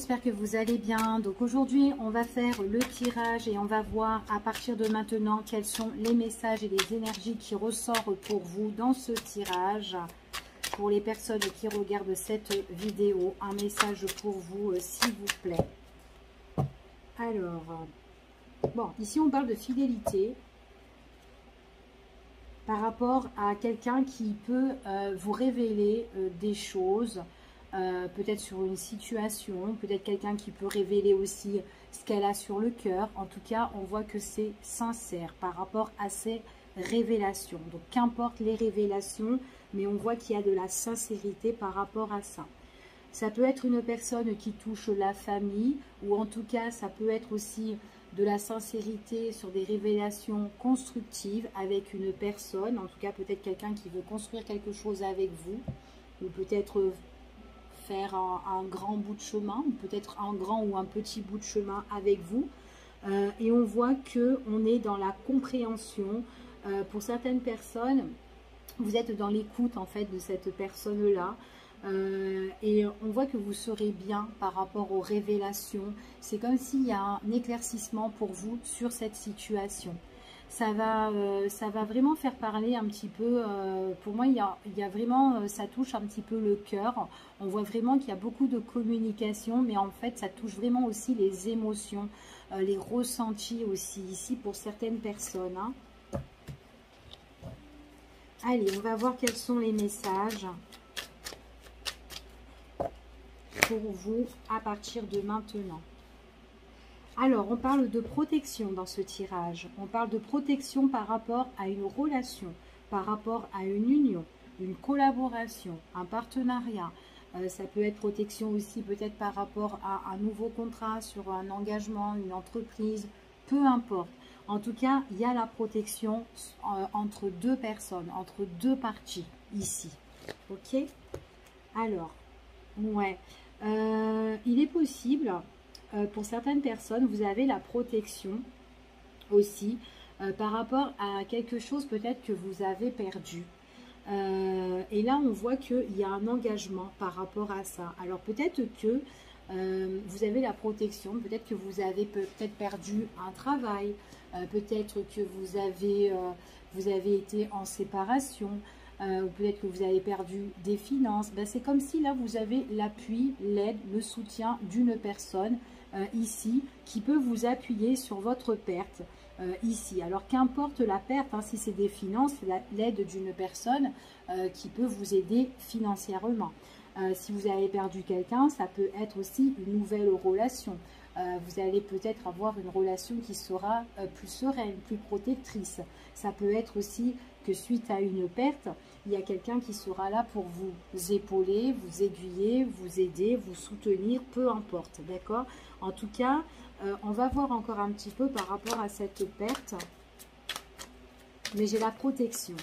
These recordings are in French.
j'espère que vous allez bien. Donc aujourd'hui, on va faire le tirage et on va voir à partir de maintenant quels sont les messages et les énergies qui ressortent pour vous dans ce tirage. Pour les personnes qui regardent cette vidéo, un message pour vous, s'il vous plaît. Alors, bon, ici on parle de fidélité par rapport à quelqu'un qui peut vous révéler des choses. Peut-être sur une situation, peut-être quelqu'un qui peut révéler aussi ce qu'elle a sur le cœur. En tout cas, on voit que c'est sincère par rapport à ces révélations. Donc, qu'importe les révélations, mais on voit qu'il y a de la sincérité par rapport à ça. Ça peut être une personne qui touche la famille, ou en tout cas, ça peut être aussi de la sincérité sur des révélations constructives avec une personne. En tout cas, peut-être quelqu'un qui veut construire quelque chose avec vous, ou peut-être faire un grand bout de chemin, ou peut-être un grand ou un petit bout de chemin avec vous. Et on voit que on est dans la compréhension. Pour certaines personnes, vous êtes dans l'écoute en fait de cette personne-là. Et on voit que vous serez bien par rapport aux révélations. C'est comme s'il y a un éclaircissement pour vous sur cette situation. Ça va vraiment faire parler un petit peu, pour moi il y a vraiment, ça touche un petit peu le cœur. On voit vraiment qu'il y a beaucoup de communication, mais en fait ça touche vraiment aussi les émotions, les ressentis aussi ici pour certaines personnes. Hein. Allez, on va voir quels sont les messages pour vous à partir de maintenant. Alors, on parle de protection dans ce tirage. On parle de protection par rapport à une relation, par rapport à une union, une collaboration, un partenariat. Ça peut être protection aussi peut-être par rapport à un nouveau contrat, sur un engagement, une entreprise, peu importe. En tout cas, il y a la protection entre deux personnes, entre deux parties ici. Ok? Alors, ouais. Il est possible... pour certaines personnes, vous avez la protection aussi par rapport à quelque chose peut-être que vous avez perdu. Et là, on voit qu'il y a un engagement par rapport à ça. Alors peut-être que vous avez la protection, peut-être que vous avez peut-être perdu un travail, peut-être que vous avez été en séparation, ou peut-être que vous avez perdu des finances. Ben, c'est comme si là, vous avez l'appui, l'aide, le soutien d'une personne ici, qui peut vous appuyer sur votre perte ici. Alors qu'importe la perte, hein, si c'est des finances, l'aide d'une personne qui peut vous aider financièrement. Si vous avez perdu quelqu'un, ça peut être aussi une nouvelle relation. Vous allez peut-être avoir une relation qui sera plus sereine, plus protectrice. Ça peut être aussi que suite à une perte, il y a quelqu'un qui sera là pour vous épauler, vous aiguiller, vous aider, vous soutenir, peu importe, d'accord? En tout cas, on va voir encore un petit peu par rapport à cette perte, mais j'ai la protection.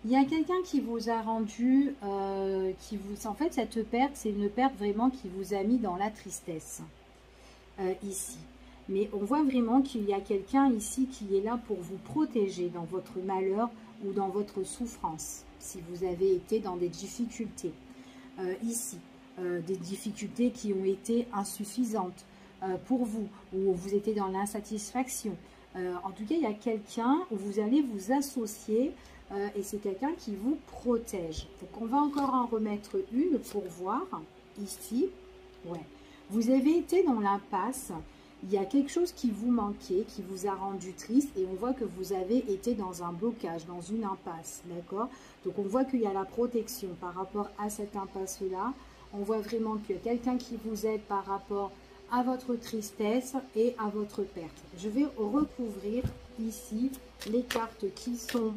Il y a quelqu'un qui vous a rendu, en fait, cette perte, c'est une perte vraiment qui vous a mis dans la tristesse, ici. Mais on voit vraiment qu'il y a quelqu'un ici qui est là pour vous protéger dans votre malheur ou dans votre souffrance, si vous avez été dans des difficultés, ici. Des difficultés qui ont été insuffisantes pour vous, ou vous étiez dans l'insatisfaction. En tout cas, il y a quelqu'un où vous allez vous associer et c'est quelqu'un qui vous protège. Donc, on va encore en remettre une pour voir ici. Ouais. Vous avez été dans l'impasse. Il y a quelque chose qui vous manquait, qui vous a rendu triste et on voit que vous avez été dans un blocage, dans une impasse, d'accord? Donc, on voit qu'il y a la protection par rapport à cette impasse-là. On voit vraiment qu'il y a quelqu'un qui vous aide par rapport à votre tristesse et à votre perte. Je vais recouvrir ici les cartes qui sont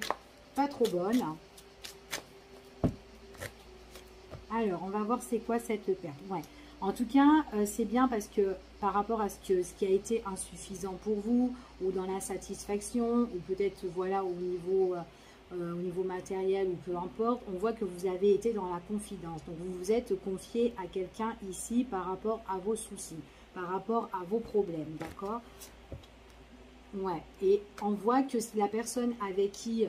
pas trop bonnes. Alors, on va voir c'est quoi cette perte. Ouais. En tout cas, c'est bien parce que par rapport à ce qui a été insuffisant pour vous, ou dans l'insatisfaction, ou peut-être voilà au niveau matériel, ou peu importe, on voit que vous avez été dans la confidence. Donc, vous vous êtes confié à quelqu'un ici par rapport à vos soucis, par rapport à vos problèmes, d'accord? Ouais, et on voit que la personne avec qui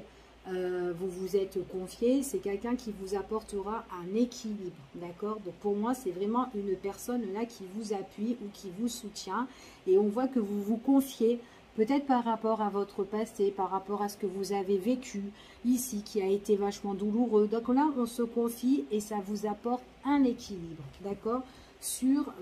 vous vous êtes confié, c'est quelqu'un qui vous apportera un équilibre, d'accord? Donc pour moi, c'est vraiment une personne là qui vous appuie ou qui vous soutient, et on voit que vous vous confiez, peut-être par rapport à votre passé, par rapport à ce que vous avez vécu ici, qui a été vachement douloureux. Donc là, on se confie et ça vous apporte un équilibre, d'accord?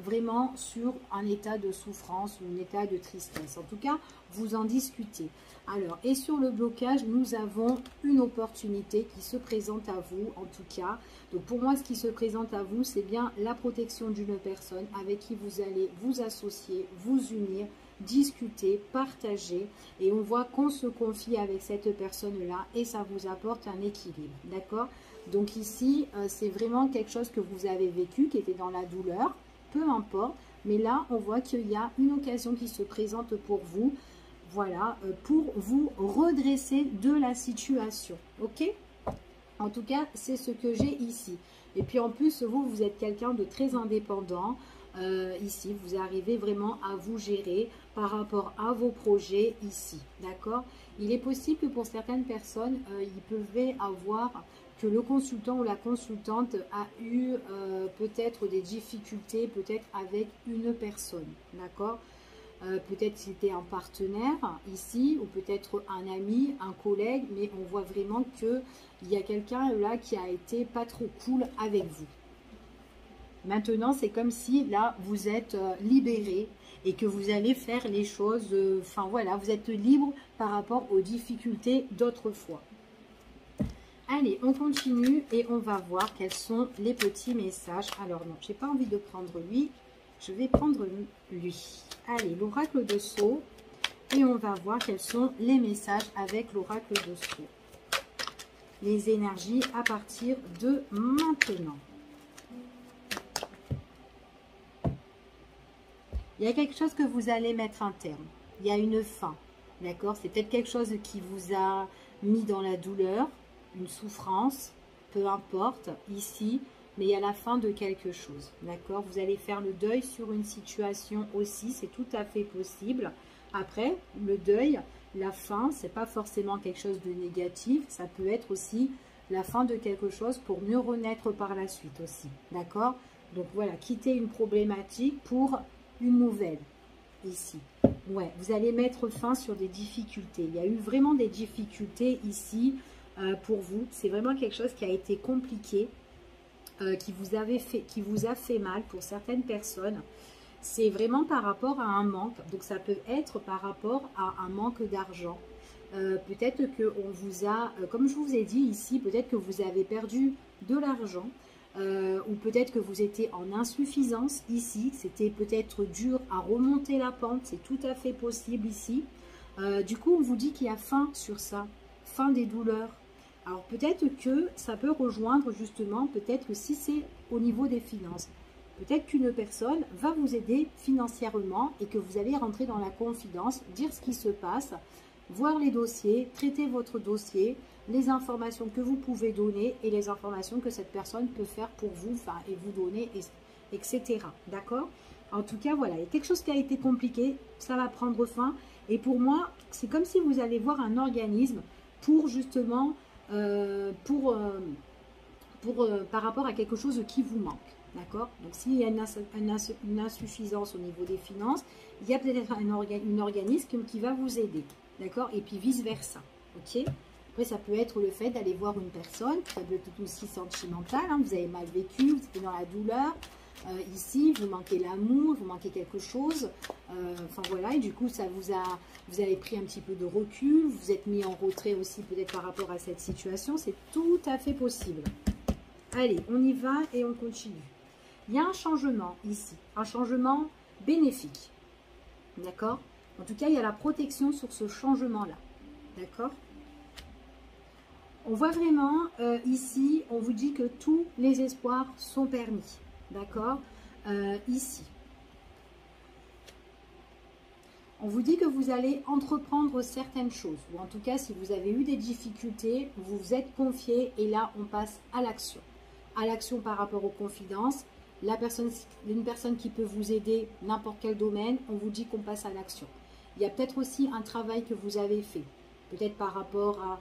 Vraiment sur un état de souffrance ou un état de tristesse. En tout cas, vous en discutez. Alors, et sur le blocage, nous avons une opportunité qui se présente à vous, en tout cas. Donc, pour moi, ce qui se présente à vous, c'est bien la protection d'une personne avec qui vous allez vous associer, vous unir, discuter, partager. Et on voit qu'on se confie avec cette personne-là et ça vous apporte un équilibre, d'accord? Donc ici, c'est vraiment quelque chose que vous avez vécu, qui était dans la douleur, peu importe. Mais là, on voit qu'il y a une occasion qui se présente pour vous, voilà, pour vous redresser de la situation, ok? En tout cas, c'est ce que j'ai ici. Et puis en plus, vous êtes quelqu'un de très indépendant. Ici, vous arrivez vraiment à vous gérer par rapport à vos projets ici, d'accord? Il est possible que pour certaines personnes, ils peuvent avoir que le consultant ou la consultante a eu peut-être des difficultés, peut-être avec une personne, d'accord? Peut-être c'était un partenaire ici, ou peut-être un ami, un collègue, mais on voit vraiment qu'il y a quelqu'un là qui a été pas trop cool avec vous. Maintenant, c'est comme si là, vous êtes libéré et que vous allez faire les choses, enfin voilà, vous êtes libre par rapport aux difficultés d'autrefois. Allez, on continue et on va voir quels sont les petits messages. Alors non, j'ai pas envie de prendre lui, je vais prendre lui. Allez, l'oracle de Sceaux et on va voir quels sont les messages avec l'oracle de Sceaux. Les énergies à partir de maintenant. Il y a quelque chose que vous allez mettre un terme. Il y a une fin, d'accord? C'est peut-être quelque chose qui vous a mis dans la douleur, une souffrance, peu importe, ici, mais il y a la fin de quelque chose, d'accord? Vous allez faire le deuil sur une situation aussi, c'est tout à fait possible. Après, le deuil, la fin, c'est pas forcément quelque chose de négatif, ça peut être aussi la fin de quelque chose pour mieux renaître par la suite aussi, d'accord? Donc voilà, quitter une problématique pour une nouvelle, ici. Ouais, vous allez mettre fin sur des difficultés. Il y a eu vraiment des difficultés ici pour vous. C'est vraiment quelque chose qui a été compliqué, qui vous a fait mal pour certaines personnes. C'est vraiment par rapport à un manque. Donc ça peut être par rapport à un manque d'argent. Peut-être qu'on vous a, comme je vous ai dit ici, peut-être que vous avez perdu de l'argent. Ou peut-être que vous étiez en insuffisance ici, c'était peut-être dur à remonter la pente, c'est tout à fait possible ici. Du coup, on vous dit qu'il y a fin sur ça, fin des douleurs. Alors peut-être que ça peut rejoindre justement, peut-être si c'est au niveau des finances. Peut-être qu'une personne va vous aider financièrement et que vous allez rentrer dans la confidence, dire ce qui se passe, voir les dossiers, traiter votre dossier, les informations que vous pouvez donner et les informations que cette personne peut faire pour vous, enfin, et vous donner, etc. D'accord? En tout cas, voilà, il y a quelque chose qui a été compliqué, ça va prendre fin. Et pour moi, c'est comme si vous allez voir un organisme pour justement, par rapport à quelque chose qui vous manque. D'accord? Donc, s'il y a une insuffisance au niveau des finances, il y a peut-être un organisme qui va vous aider. D'accord? Et puis vice-versa. Ok? Après, ça peut être le fait d'aller voir une personne, ça peut être aussi sentimental, hein, vous avez mal vécu, vous êtes dans la douleur, ici, vous manquez l'amour, vous manquez quelque chose, enfin voilà, et du coup, vous avez pris un petit peu de recul, vous êtes mis en retrait aussi peut-être par rapport à cette situation, c'est tout à fait possible. Allez, on y va et on continue. Il y a un changement ici, un changement bénéfique, d'accord? En tout cas, il y a la protection sur ce changement-là, d'accord? On voit vraiment ici, on vous dit que tous les espoirs sont permis. D'accord? Ici. On vous dit que vous allez entreprendre certaines choses. Ou en tout cas, si vous avez eu des difficultés, vous vous êtes confié et là, on passe à l'action. À l'action par rapport aux confidences. Une personne qui peut vous aider, n'importe quel domaine, on vous dit qu'on passe à l'action. Il y a peut-être aussi un travail que vous avez fait. Peut-être par rapport à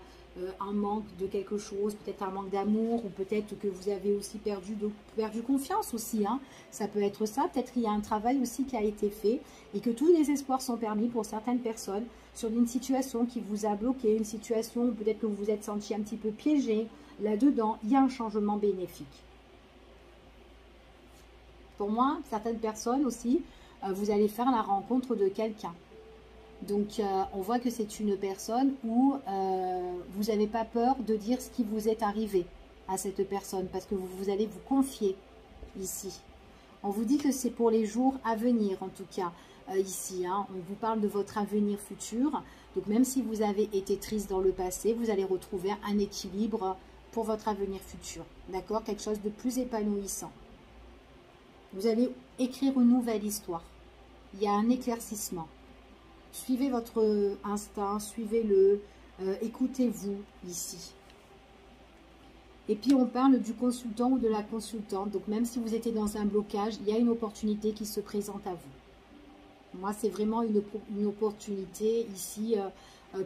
un manque de quelque chose, peut-être un manque d'amour, ou peut-être que vous avez aussi perdu confiance aussi. Hein. Ça peut être ça, peut-être qu'il y a un travail aussi qui a été fait et que tous les espoirs sont permis pour certaines personnes sur une situation qui vous a bloqué, une situation où peut-être que vous vous êtes senti un petit peu piégé. Là-dedans, il y a un changement bénéfique. Pour moi, certaines personnes aussi, vous allez faire la rencontre de quelqu'un. Donc, on voit que c'est une personne où vous n'avez pas peur de dire ce qui vous est arrivé à cette personne parce que vous allez vous confier ici. On vous dit que c'est pour les jours à venir, en tout cas, ici. Hein, on vous parle de votre avenir futur. Donc, même si vous avez été triste dans le passé, vous allez retrouver un équilibre pour votre avenir futur. D'accord? Quelque chose de plus épanouissant. Vous allez écrire une nouvelle histoire. Il y a un éclaircissement. Suivez votre instinct, suivez-le, écoutez-vous ici. Et puis on parle du consultant ou de la consultante. Donc même si vous étiez dans un blocage, il y a une opportunité qui se présente à vous. Moi, c'est vraiment une opportunité ici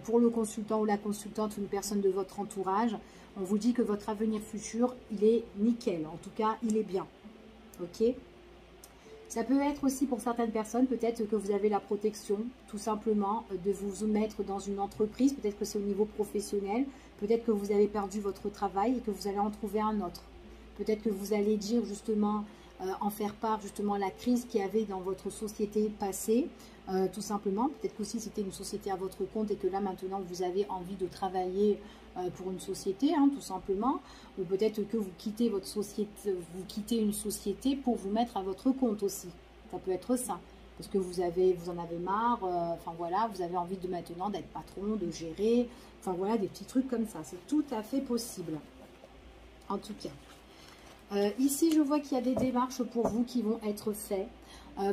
pour le consultant ou la consultante, une personne de votre entourage. On vous dit que votre avenir futur, il est nickel. En tout cas, il est bien. Ok ? Ça peut être aussi pour certaines personnes, peut-être que vous avez la protection, tout simplement, de vous mettre dans une entreprise. Peut-être que c'est au niveau professionnel. Peut-être que vous avez perdu votre travail et que vous allez en trouver un autre. Peut-être que vous allez dire justement, en faire part justement à la crise qu'il y avait dans votre société passée. Tout simplement, peut-être que aussi c'était une société à votre compte et que là maintenant vous avez envie de travailler pour une société, hein, tout simplement. Ou peut-être que vous quittez votre société, vous quittez une société pour vous mettre à votre compte aussi. Ça peut être ça. Parce que vous en avez marre, enfin voilà, vous avez envie de maintenant d'être patron, de gérer, enfin voilà, des petits trucs comme ça. C'est tout à fait possible. En tout cas. Ici, je vois qu'il y a des démarches pour vous qui vont être faites.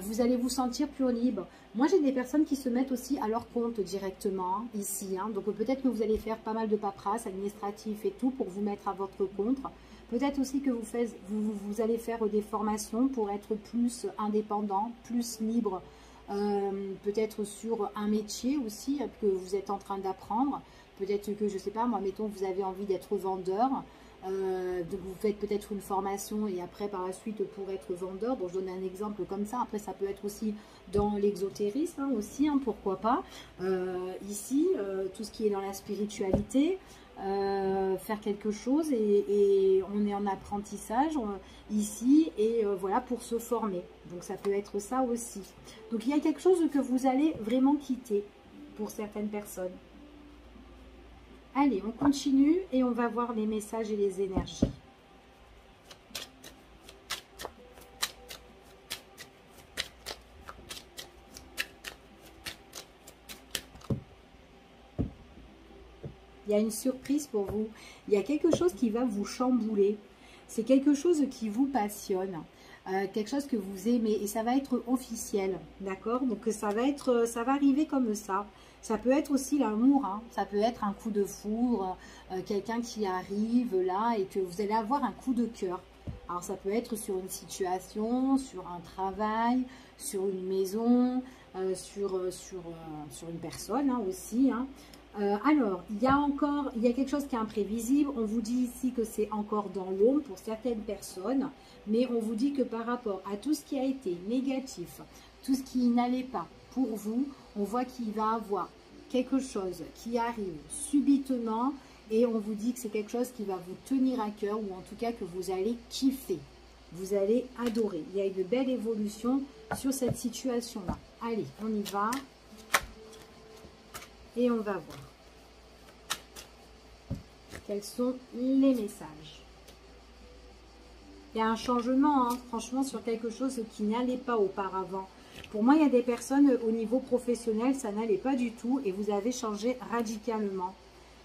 Vous allez vous sentir plus libre. Moi, j'ai des personnes qui se mettent aussi à leur compte directement, ici. Hein. Donc, peut-être que vous allez faire pas mal de paperasse administrative et tout pour vous mettre à votre compte. Peut-être aussi que vous allez faire des formations pour être plus indépendant, plus libre. Peut-être sur un métier aussi que vous êtes en train d'apprendre. Peut-être que, je ne sais pas, moi, mettons, vous avez envie d'être vendeur. Donc vous faites peut-être une formation et après par la suite pour être vendeur. Bon, je donne un exemple comme ça. Après ça peut être aussi dans l'exotérisme hein, aussi, hein, pourquoi pas. Ici, tout ce qui est dans la spiritualité, faire quelque chose et on est en apprentissage ici et voilà pour se former. Donc ça peut être ça aussi. Donc il y a quelque chose que vous allez vraiment quitter pour certaines personnes. Allez, on continue et on va voir les messages et les énergies. Il y a une surprise pour vous. Il y a quelque chose qui va vous chambouler. C'est quelque chose qui vous passionne. Quelque chose que vous aimez. Et ça va être officiel. D'accord? Donc ça va arriver comme ça. Ça peut être aussi l'amour, hein. Ça peut être un coup de foudre, quelqu'un qui arrive là et que vous allez avoir un coup de cœur. Alors ça peut être sur une situation, sur un travail, sur une maison, sur une personne hein, aussi. Hein. Alors, il y a quelque chose qui est imprévisible. On vous dit ici que c'est encore dans l'ombre pour certaines personnes, mais on vous dit que par rapport à tout ce qui a été négatif, tout ce qui n'allait pas pour vous, on voit qu'il va avoir quelque chose qui arrive subitement et on vous dit que c'est quelque chose qui va vous tenir à cœur ou en tout cas que vous allez kiffer, vous allez adorer. Il y a une belle évolution sur cette situation-là. Allez, on y va et on va voir quels sont les messages. Il y a un changement, hein, franchement, sur quelque chose qui n'allait pas auparavant. Pour moi, il y a des personnes au niveau professionnel, ça n'allait pas du tout et vous avez changé radicalement.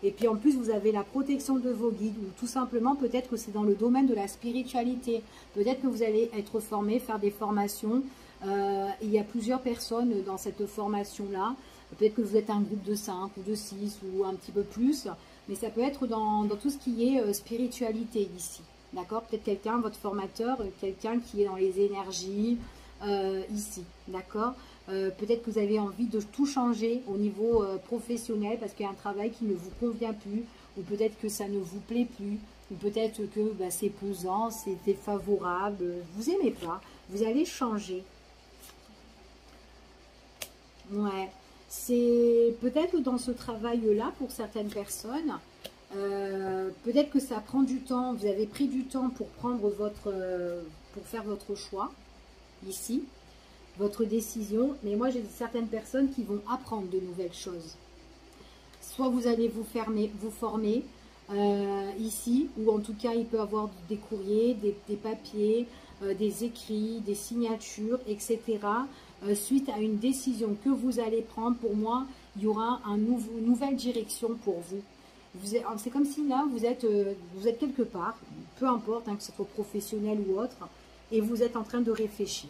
Et puis en plus, vous avez la protection de vos guides ou tout simplement, peut-être que c'est dans le domaine de la spiritualité. Peut-être que vous allez être formé, faire des formations. Il y a plusieurs personnes dans cette formation-là. Peut-être que vous êtes un groupe de 5 ou de 6 ou un petit peu plus. Mais ça peut être dans tout ce qui est spiritualité ici. D'accord? Peut-être quelqu'un, votre formateur, quelqu'un qui est dans les énergies ici. D'accord? Peut-être que vous avez envie de tout changer au niveau professionnel parce qu'il y a un travail qui ne vous convient plus ou peut-être que ça ne vous plaît plus, ou peut-être que bah, c'est pesant, c'est défavorable, vous n'aimez pas, vous allez changer. Ouais, c'est peut-être dans ce travail-là, pour certaines personnes, peut-être que ça prend du temps, vous avez pris du temps pour prendre pour faire votre choix, ici, votre décision, mais moi j'ai certaines personnes qui vont apprendre de nouvelles choses. Soit vous allez vous former ici, ou en tout cas il peut y avoir des courriers, des papiers, des écrits, des signatures, etc. Suite à une décision que vous allez prendre. Pour moi, il y aura une nouvelle direction pour vous. C'est comme si là, vous êtes quelque part, peu importe, hein, que ce soit professionnel ou autre, et vous êtes en train de réfléchir.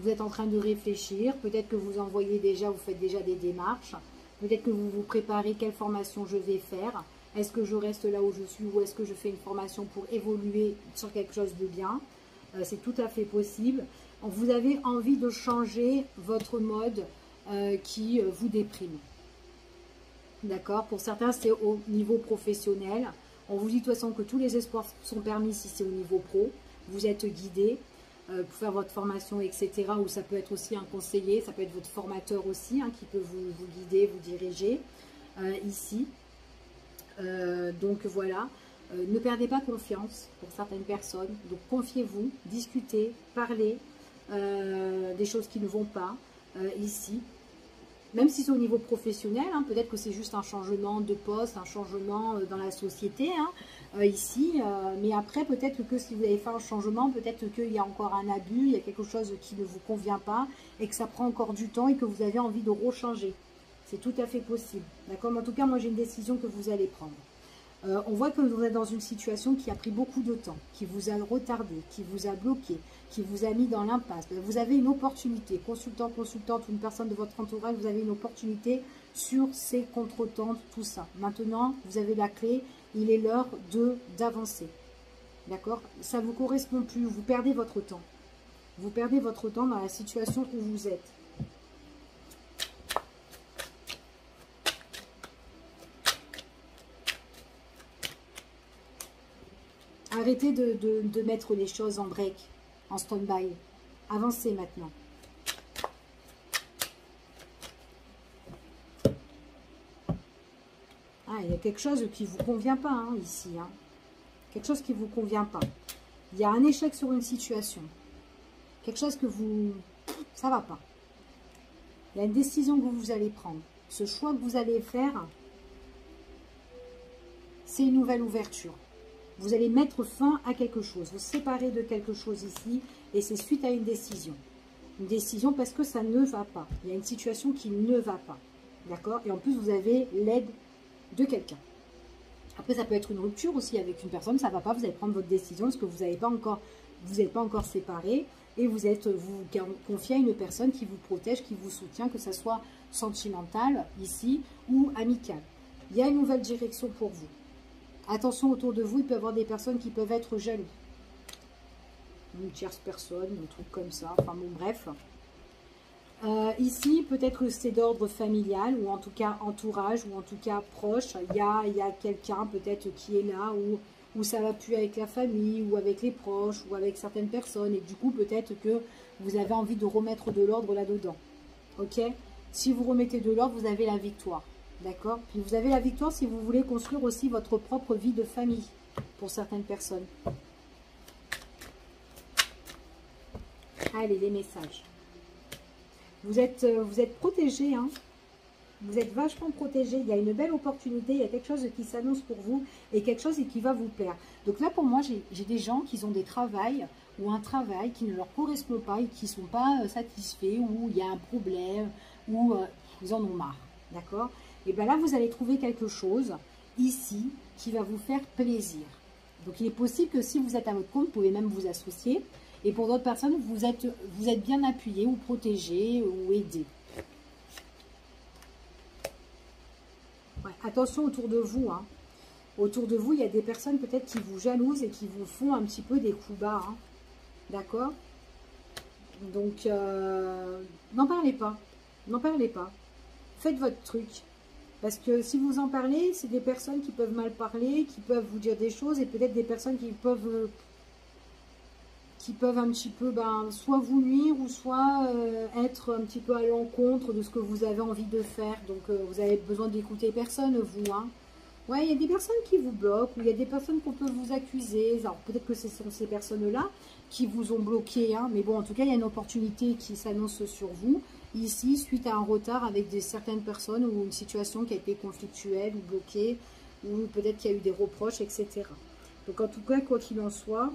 Vous êtes en train de réfléchir, peut-être que vous envoyez déjà, vous faites déjà des démarches, peut-être que vous vous préparez quelle formation je vais faire, est-ce que je reste là où je suis ou est-ce que je fais une formation pour évoluer sur quelque chose de bien, c'est tout à fait possible. Vous avez envie de changer votre mode qui vous déprime. D'accord? Pour certains, c'est au niveau professionnel. On vous dit de toute façon que tous les espoirs sont permis si c'est au niveau pro. Vous êtes guidé pour faire votre formation, etc. Ou ça peut être aussi un conseiller, ça peut être votre formateur aussi qui peut vous guider, vous diriger ici. Donc voilà, ne perdez pas confiance pour certaines personnes. Donc confiez-vous, discutez, parlez des choses qui ne vont pas ici. Même si c'est au niveau professionnel, peut-être que c'est juste un changement de poste, un changement dans la société ici. Mais après, peut-être que si vous avez fait un changement, peut-être qu'il y a encore un abus, il y a quelque chose qui ne vous convient pas et que ça prend encore du temps et que vous avez envie de rechanger. C'est tout à fait possible. D'accord? En tout cas, moi, j'ai une décision que vous allez prendre. On voit que vous êtes dans une situation qui a pris beaucoup de temps, qui vous a retardé, qui vous a bloqué, qui vous a mis dans l'impasse. Vous avez une opportunité, consultant, consultante, une personne de votre entourage, vous avez une opportunité sur ces contretemps, tout ça. Maintenant, vous avez la clé, il est l'heure d'avancer. D'accord? Ça ne vous correspond plus, vous perdez votre temps. Vous perdez votre temps dans la situation où vous êtes. Arrêtez de mettre les choses en break, en stand-by. Avancez maintenant. Ah, il y a quelque chose qui ne vous convient pas ici. Quelque chose qui ne vous convient pas. Il y a un échec sur une situation. Quelque chose que vous... ça ne va pas. Il y a une décision que vous allez prendre. Ce choix que vous allez faire, c'est une nouvelle ouverture. Vous allez mettre fin à quelque chose, vous séparer de quelque chose ici, et c'est suite à une décision. Une décision parce que ça ne va pas. Il y a une situation qui ne va pas. D'accord? Et en plus, vous avez l'aide de quelqu'un. Après, ça peut être une rupture aussi avec une personne, ça ne va pas, vous allez prendre votre décision parce que vous n'êtes pas encore séparés, et vous confiez à une personne qui vous protège, qui vous soutient, que ce soit sentimental ici ou amical. Il y a une nouvelle direction pour vous. Attention, autour de vous, il peut y avoir des personnes qui peuvent être jaloux. Une tierce personne, un truc comme ça. Enfin bon, bref. Ici, peut-être que c'est d'ordre familial, ou en tout cas entourage, ou en tout cas proche. Il y a quelqu'un peut-être qui est là, où ça va plus avec la famille, ou avec les proches, ou avec certaines personnes. Et du coup, peut-être que vous avez envie de remettre de l'ordre là-dedans. Ok? Si vous remettez de l'ordre, vous avez la victoire. D'accord? Puis vous avez la victoire si vous voulez construire aussi votre propre vie de famille pour certaines personnes. Allez, les messages. Vous êtes protégé, Vous êtes vachement protégé. Il y a une belle opportunité, il y a quelque chose qui s'annonce pour vous et quelque chose qui va vous plaire. Donc là, pour moi, j'ai des gens qui ont des travails ou un travail qui ne leur correspond pas et qui ne sont pas satisfaits, ou il y a un problème, ou ils en ont marre. D'accord? Et bien là, vous allez trouver quelque chose ici qui va vous faire plaisir. Donc, il est possible que si vous êtes à votre compte, vous pouvez même vous associer. Et pour d'autres personnes, vous êtes bien appuyé ou protégé ou aidé. Ouais, attention autour de vous. Autour de vous, il y a des personnes peut-être qui vous jalousent et qui vous font un petit peu des coups bas. D'accord? Donc, n'en parlez pas. N'en parlez pas. Faites votre truc. Parce que si vous en parlez, c'est des personnes qui peuvent mal parler, qui peuvent vous dire des choses, et peut-être des personnes qui peuvent un petit peu, soit vous nuire, ou soit être un petit peu à l'encontre de ce que vous avez envie de faire. Donc, vous avez besoin d'écouter personne, vous, hein. Ouais, il y a des personnes qui vous bloquent, ou il y a des personnes qu'on peut vous accuser. Alors, peut-être que ce sont ces personnes-là qui vous ont bloqué, hein. Mais bon, en tout cas, il y a une opportunité qui s'annonce sur vous, ici, suite à un retard avec certaines personnes, ou une situation qui a été conflictuelle, ou bloquée, ou peut-être qu'il y a eu des reproches, etc. Donc, en tout cas, quoi qu'il en soit,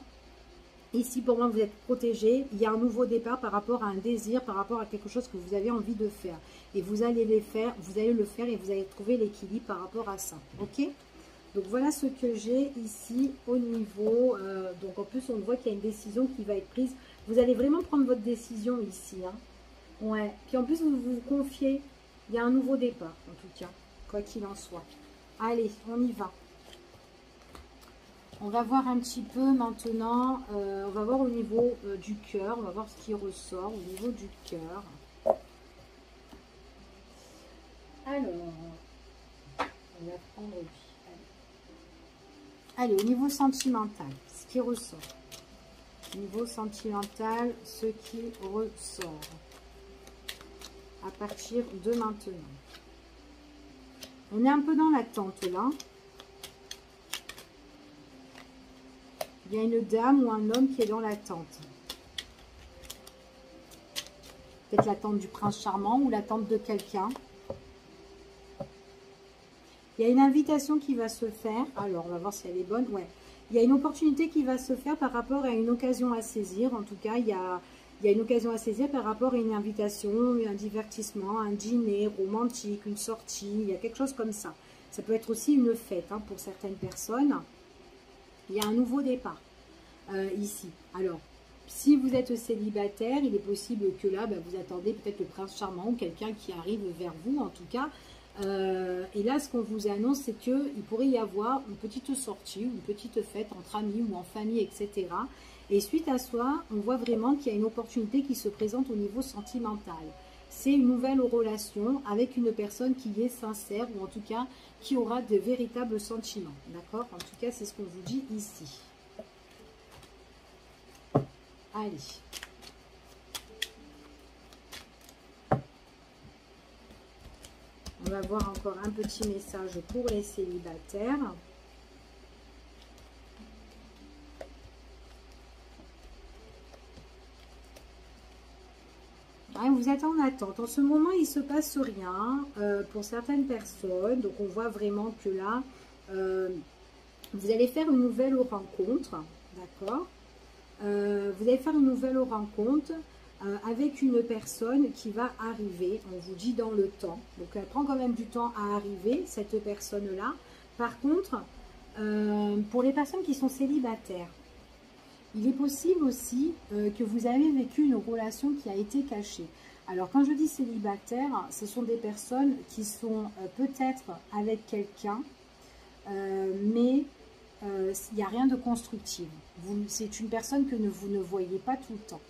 ici, pour moi, vous êtes protégé. Il y a un nouveau départ par rapport à un désir, par rapport à quelque chose que vous avez envie de faire. Et vous allez le faire et vous allez trouver l'équilibre par rapport à ça. Ok? Donc, voilà ce que j'ai ici au niveau. Donc, en plus, on voit qu'il y a une décision qui va être prise. Vous allez vraiment prendre votre décision ici. Hein. Ouais. Puis, en plus, vous vous confiez. Il y a un nouveau départ, en tout cas. Quoi qu'il en soit. Allez, on y va. On va voir un petit peu maintenant, on va voir au niveau du cœur, on va voir ce qui ressort au niveau du cœur. Alors, on va prendre lui. Allez, au niveau sentimental, ce qui ressort. Au niveau sentimental, ce qui ressort. À partir de maintenant. On est un peu dans l'attente là. Il y a une dame ou un homme qui est dans l'attente. Peut-être l'attente du prince charmant ou l'attente de quelqu'un. Il y a une invitation qui va se faire. Alors, on va voir si elle est bonne. Ouais. Il y a une opportunité qui va se faire par rapport à une occasion à saisir. En tout cas, il y a une occasion à saisir par rapport à une invitation, un divertissement, un dîner romantique, une sortie. Il y a quelque chose comme ça. Ça peut être aussi une fête hein, pour certaines personnes. Il y a un nouveau départ ici. Alors, si vous êtes célibataire, il est possible que là, vous attendez peut-être le prince charmant ou quelqu'un qui arrive vers vous, en tout cas. Et là, ce qu'on vous annonce, c'est qu'il pourrait y avoir une petite sortie, une petite fête entre amis ou en famille, etc. Et suite à cela, on voit vraiment qu'il y a une opportunité qui se présente au niveau sentimental. C'est une nouvelle relation avec une personne qui est sincère ou en tout cas qui aura de véritables sentiments. D'accord? En tout cas, c'est ce qu'on vous dit ici. Allez. On va voir encore un petit message pour les célibataires. Vous êtes en attente. En ce moment, il ne se passe rien pour certaines personnes. Donc, on voit vraiment que là, vous allez faire une nouvelle rencontre. D'accord? Vous allez faire une nouvelle rencontre avec une personne qui va arriver. On vous dit dans le temps. Donc, elle prend quand même du temps à arriver, cette personne-là. Par contre, pour les personnes qui sont célibataires, il est possible aussi que vous avez vécu une relation qui a été cachée. Alors, quand je dis célibataire, ce sont des personnes qui sont peut-être avec quelqu'un, mais il n'y a rien de constructif. C'est une personne que vous ne voyez pas tout le temps.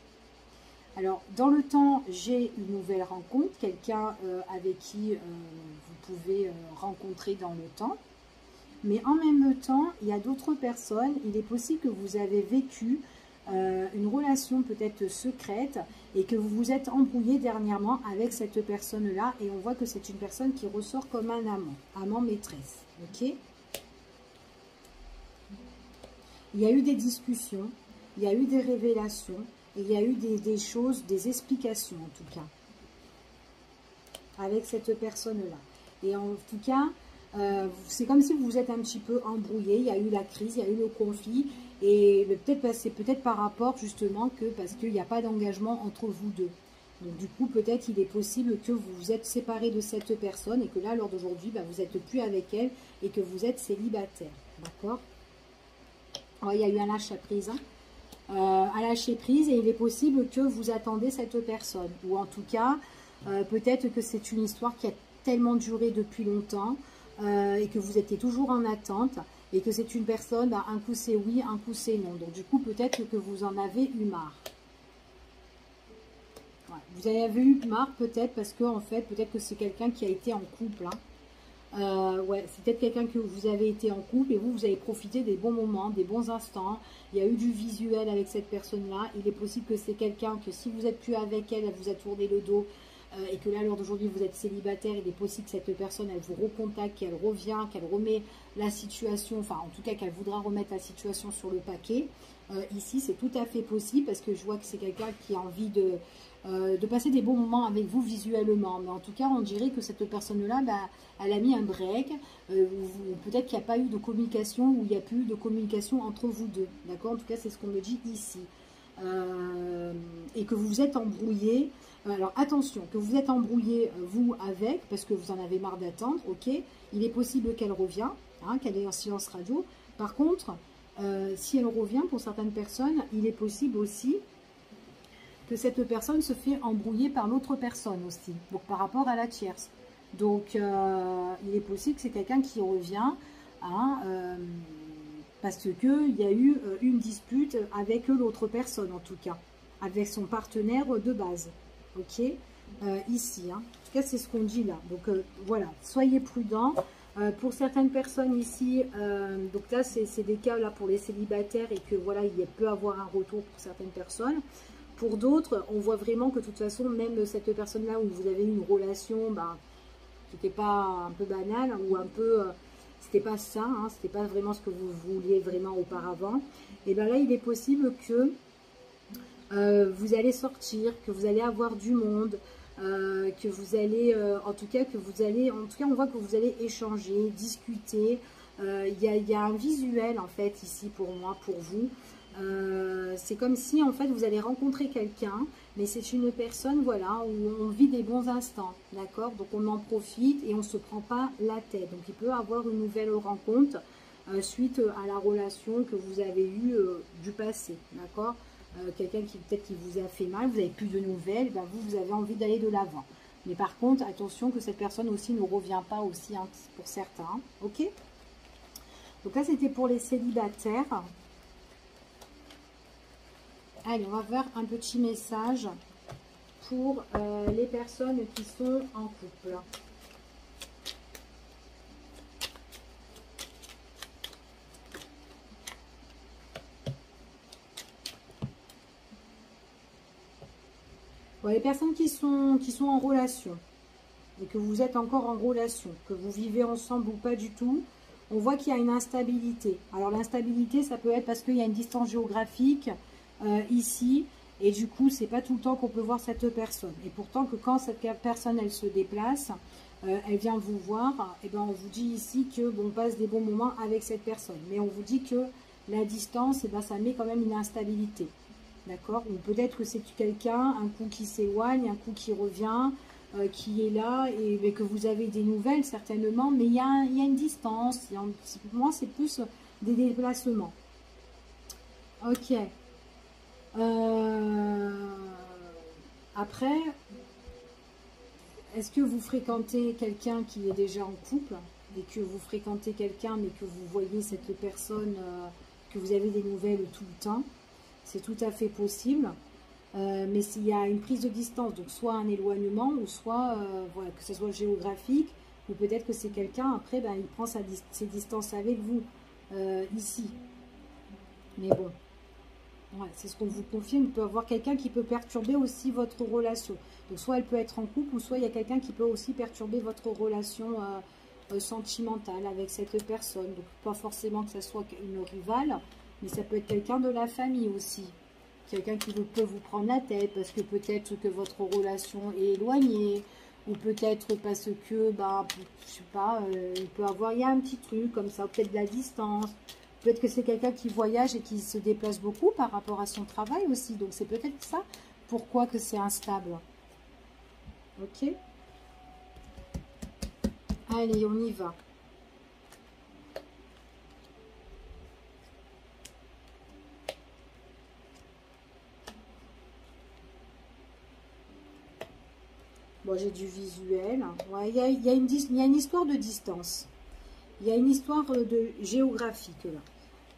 Alors, dans le temps, j'ai une nouvelle rencontre, quelqu'un avec qui vous pouvez rencontrer dans le temps. Mais en même temps, il y a d'autres personnes, il est possible que vous avez vécu une relation peut-être secrète et que vous vous êtes embrouillé dernièrement avec cette personne-là et on voit que c'est une personne qui ressort comme un amant maîtresse. Ok? Il y a eu des discussions, il y a eu des révélations, et il y a eu des choses, des explications en tout cas, avec cette personne-là. Et en tout cas, c'est comme si vous vous êtes un petit peu embrouillé, il y a eu la crise, il y a eu le conflit, et c'est peut-être par rapport justement parce qu'il n'y a pas d'engagement entre vous deux. Donc du coup, peut-être il est possible que vous vous êtes séparé de cette personne et que là, lors d'aujourd'hui, vous n'êtes plus avec elle et que vous êtes célibataire. D'accord? Il y a eu un lâcher-prise, un lâcher-prise et il est possible que vous attendez cette personne. Ou en tout cas, peut-être que c'est une histoire qui a tellement duré depuis longtemps et que vous étiez toujours en attente et que c'est une personne, un coup c'est oui, un coup c'est non. Donc du coup, peut-être que vous en avez eu marre. Ouais, vous avez eu marre peut-être parce que en fait, peut-être que c'est quelqu'un qui a été en couple. Hein. Ouais, c'est peut-être quelqu'un que vous avez été en couple et vous avez profité des bons moments, des bons instants. Il y a eu du visuel avec cette personne-là. Il est possible que c'est quelqu'un que si vous n'êtes plus avec elle, elle vous a tourné le dos et que là, à l'heure d'aujourd'hui, vous êtes célibataire. Il est possible que cette personne, elle vous recontacte, qu'elle revient, qu'elle remet la situation, enfin en tout cas qu'elle voudra remettre la situation sur le paquet. Ici, c'est tout à fait possible parce que je vois que c'est quelqu'un qui a envie de passer des bons moments avec vous visuellement. Mais en tout cas, on dirait que cette personne-là, bah, elle a mis un break. Peut-être qu'il n'y a pas eu de communication ou il n'y a plus eu de communication entre vous deux. D'accord? En tout cas, c'est ce qu'on me dit ici. Et que vous vous êtes embrouillé. Alors, attention, que vous êtes embrouillé, vous, avec, parce que vous en avez marre d'attendre, ok? Il est possible qu'elle revienne, hein, qu'elle est en silence radio. Par contre, si elle revient, pour certaines personnes, il est possible aussi que cette personne se fait embrouiller par l'autre personne aussi, donc par rapport à la tierce. Donc, il est possible que c'est quelqu'un qui revient, hein, parce qu'il y a eu une dispute avec l'autre personne, en tout cas, avec son partenaire de base. Ok, ici, hein. En tout cas, c'est ce qu'on dit là. Donc, voilà, soyez prudents. Pour certaines personnes ici, donc là, c'est des cas là pour les célibataires et que voilà, il peut avoir un retour pour certaines personnes. Pour d'autres, on voit vraiment que de toute façon, même cette personne-là où vous avez eu une relation, ben, qui n'était pas un peu banale ou un peu, c'était pas ça, hein, c'était pas vraiment ce que vous vouliez vraiment auparavant. Et bien là, il est possible que vous allez sortir, que vous allez avoir du monde, que vous allez, en tout cas, on voit que vous allez échanger, discuter. Il y a un visuel, en fait, ici, pour moi, pour vous. C'est comme si, en fait, vous allez rencontrer quelqu'un, mais c'est une personne, voilà, où on vit des bons instants, d'accord? Donc, on en profite et on ne se prend pas la tête. Donc, il peut y avoir une nouvelle rencontre suite à la relation que vous avez eue du passé, d'accord? Quelqu'un qui peut-être qui vous a fait mal, vous n'avez plus de nouvelles, ben vous avez envie d'aller de l'avant. Mais par contre, attention que cette personne aussi ne revient pas aussi, hein, pour certains. Ok? Donc là, c'était pour les célibataires. Allez, on va faire un petit message pour les personnes qui sont en couple. Bon, les personnes qui sont en relation et que vous êtes encore en relation, que vous vivez ensemble ou pas du tout, on voit qu'il y a une instabilité. Alors l'instabilité, ça peut être parce qu'il y a une distance géographique ici, et du coup, c'est pas tout le temps qu'on peut voir cette personne. Et pourtant, que quand cette personne, elle se déplace, elle vient vous voir, et ben on vous dit ici que bon, on passe des bons moments avec cette personne. Mais on vous dit que la distance, et ben, ça met quand même une instabilité. D'accord? Ou peut-être que c'est quelqu'un, un coup qui s'éloigne, un coup qui revient, qui est là, et que vous avez des nouvelles certainement, mais il y a une distance. Pour moi, c'est plus des déplacements. Ok. Après, est-ce que vous fréquentez quelqu'un qui est déjà en couple et que vous fréquentez quelqu'un, mais que vous voyez cette personne, que vous avez des nouvelles tout le temps? C'est tout à fait possible, mais s'il y a une prise de distance, donc soit un éloignement, ou soit, voilà, que ce soit géographique, ou peut-être que c'est quelqu'un, après, ben, il prend ses distances avec vous, ici. Mais bon, ouais, c'est ce qu'on vous confirme, il peut y avoir quelqu'un qui peut perturber aussi votre relation. Donc soit elle peut être en couple, ou soit il y a quelqu'un qui peut aussi perturber votre relation sentimentale avec cette personne. Donc pas forcément que ce soit une rivale, mais ça peut être quelqu'un de la famille aussi. Quelqu'un qui peut vous prendre la tête parce que peut-être que votre relation est éloignée. Ou peut-être parce que, bah, je sais pas, il y a un petit truc comme ça, peut-être de la distance. Peut-être que c'est quelqu'un qui voyage et qui se déplace beaucoup par rapport à son travail aussi. Donc c'est peut-être ça pourquoi que c'est instable. Ok? Allez, on y va. Bon, j'ai du visuel. Ouais, il y a une histoire de distance. Il y a une histoire de géographique là.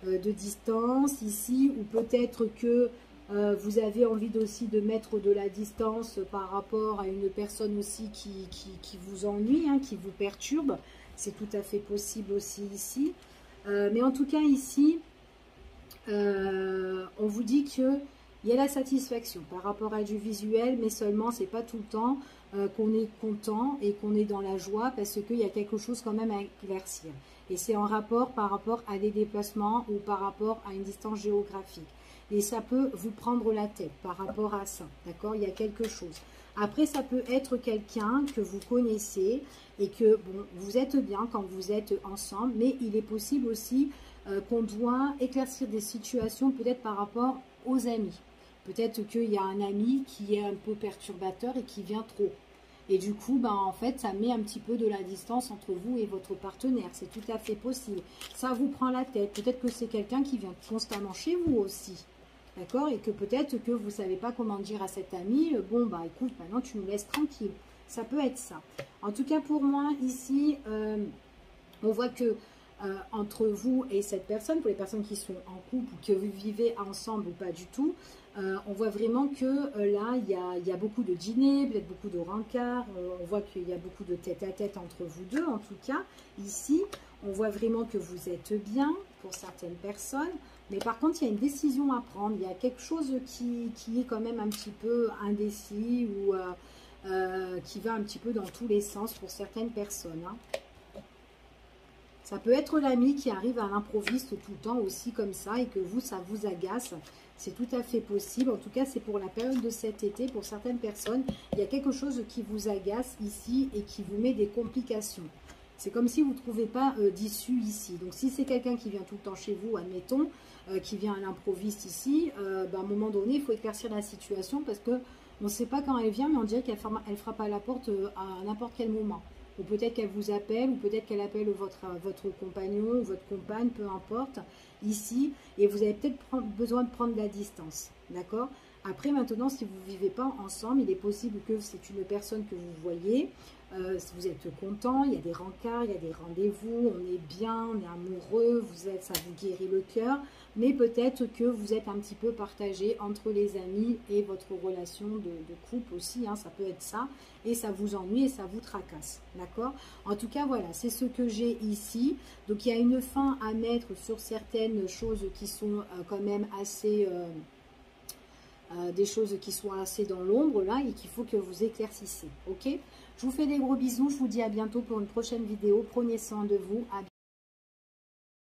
De distance ici, ou peut-être que Vous avez envie aussi de mettre de la distance par rapport à une personne aussi qui vous ennuie, hein, qui vous perturbe. C'est tout à fait possible aussi ici. Mais en tout cas ici, on vous dit qu'il y a la satisfaction par rapport à du visuel, mais seulement c'est pas tout le temps qu'on est content et qu'on est dans la joie, parce qu'il y a quelque chose quand même à éclaircir. Et c'est en rapport par rapport à des déplacements ou par rapport à une distance géographique. Et ça peut vous prendre la tête par rapport à ça, d'accord? Il y a quelque chose. Après, ça peut être quelqu'un que vous connaissez et que, bon, vous êtes bien quand vous êtes ensemble, mais il est possible aussi qu'on doit éclaircir des situations peut-être par rapport aux amis. Peut-être qu'il y a un ami qui est un peu perturbateur et qui vient trop. Et du coup, ben, en fait, ça met un petit peu de la distance entre vous et votre partenaire. C'est tout à fait possible. Ça vous prend la tête. Peut-être que c'est quelqu'un qui vient constamment chez vous aussi. D'accord? Et que peut-être que vous ne savez pas comment dire à cet ami, bon, bah écoute, maintenant tu me laisses tranquille. Ça peut être ça. En tout cas, pour moi, ici, on voit que entre vous et cette personne, pour les personnes qui sont en couple ou que vous vivez ensemble ou pas du tout, on voit vraiment que là, il y a beaucoup de dîners, peut-être beaucoup de rencarts, on voit qu'il y a beaucoup de tête-à-tête entre vous deux, en tout cas, ici, on voit vraiment que vous êtes bien pour certaines personnes, mais par contre, il y a une décision à prendre, il y a quelque chose qui est quand même un petit peu indécis ou qui va un petit peu dans tous les sens pour certaines personnes, hein. Ça peut être l'ami qui arrive à l'improviste tout le temps aussi comme ça et que vous, ça vous agace. C'est tout à fait possible. En tout cas, c'est pour la période de cet été. Pour certaines personnes, il y a quelque chose qui vous agace ici et qui vous met des complications. C'est comme si vous ne trouvez pas d'issue ici. Donc, si c'est quelqu'un qui vient tout le temps chez vous, admettons, qui vient à l'improviste ici, à un moment donné, il faut éclaircir la situation parce qu'on ne sait pas quand elle vient, mais on dirait qu'elle frappe à la porte à n'importe quel moment. Ou peut-être qu'elle vous appelle, ou peut-être qu'elle appelle votre compagnon ou votre compagne, peu importe, ici. Et vous avez peut-être besoin de prendre de la distance, d'accord? Après, maintenant, si vous ne vivez pas ensemble, il est possible que c'est une personne que vous voyez, vous êtes content, il y a des rencarts, il y a des rendez-vous, on est bien, on est amoureux, ça vous guérit le cœur, mais peut-être que vous êtes un petit peu partagé entre les amis et votre relation de couple aussi, hein, ça peut être ça, et ça vous ennuie et ça vous tracasse, d'accord? En tout cas, voilà, c'est ce que j'ai ici. Donc, il y a une fin à mettre sur certaines choses qui sont quand même assez... des choses qui sont assez dans l'ombre là et qu'il faut que vous éclaircissez, ok? Je vous fais des gros bisous, je vous dis à bientôt pour une prochaine vidéo, prenez soin de vous, à bientôt.